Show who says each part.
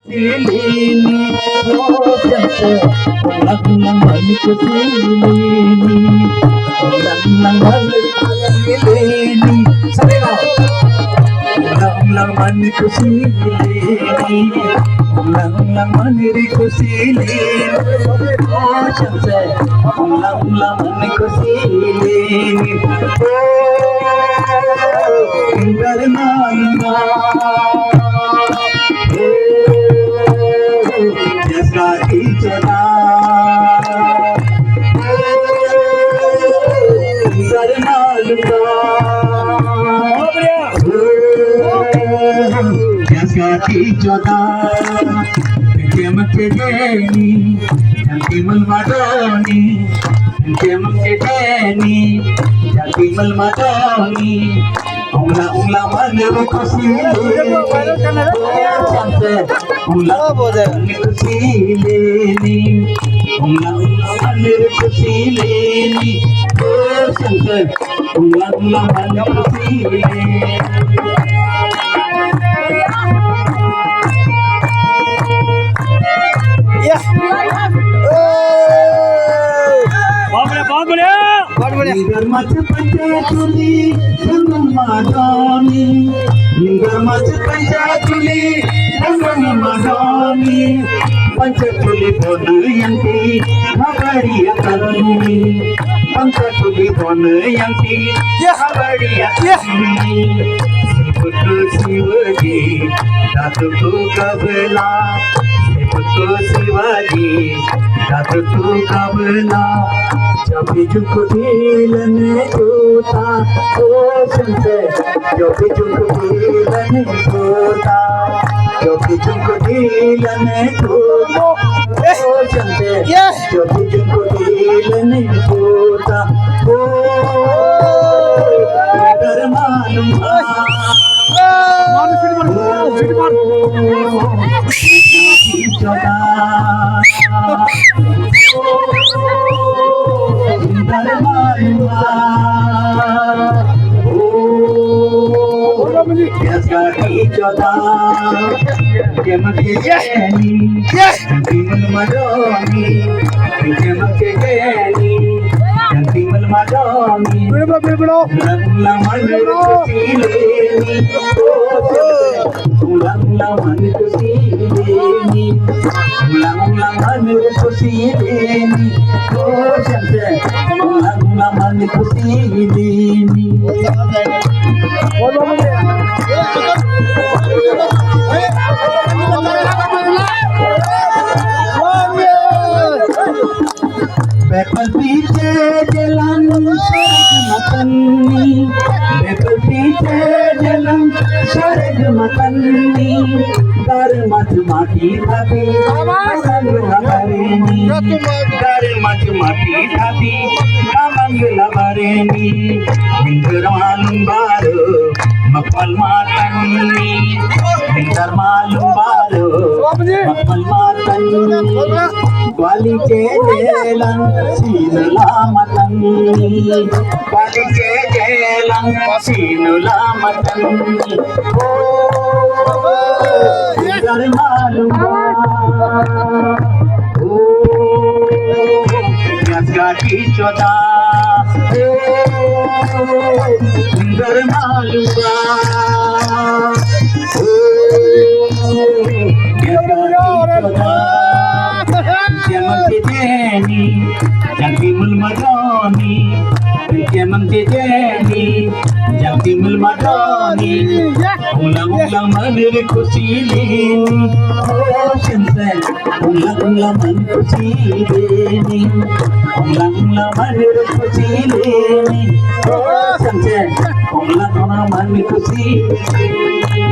Speaker 1: Silini, oh jante, ulang ulang balik ke silini, ulang ulang balik ke silini, ulang ulang balik ke silini, ulang ulang balik ke silini, oh jante, ulang ulang balik ke silini, oh karena चला जोदा के देनी जल्दी मलमादोनी के देनी जल्दी मलमादोनी उंगला उंगला मन खुशी उंगला खुशी लेनी उंगला उंगला मन खुशी लेनी ओ शंकर उंगला उंगला मन खुशी लेनी Garmac panjatuli sangal madani Garmac panjatuli sangal madani Panjatuli bonu yanti habariya karuni Panjatuli bonu yanti habariya karuni Siputu Shivaji datuku kabla Siputu Shivaji datuku kabla जब झुक दिलने होता ओ शंकर जब झुक दिलने होता जब झुक दिलने होता ओ शंकर जब झुक दिलने होता ओ डर मालूम Joda, jemake jeni, jantimal madoni, jemake jeni, jantimal madoni. Ulang man kusileni, ulang man kusileni, ulang man kusileni, oh jante, ulang man kusileni. Bekal pite jalan sareg makanni Bekal pite jalan sareg makanni Dar mat mati thati kamang labareni Dar mat mati thati kamang labareni Hindar malum baru makmal matanni Hindar malum baru makmal matanni Wali jelang sinula matanni Wali jelang sinula matanni Oh Hindar malum Oh Yasgati choda Oh Hindar malum Oh Yasgati choda Jemake jeni, jantimul madoni Jemake jeni, jantimul madoni Ulang ulang manir kusileni Oh shansan, ulang ulang manir kusileni Ulang ulang manir kusileni Oh shansan, ulang ulang manir kusileni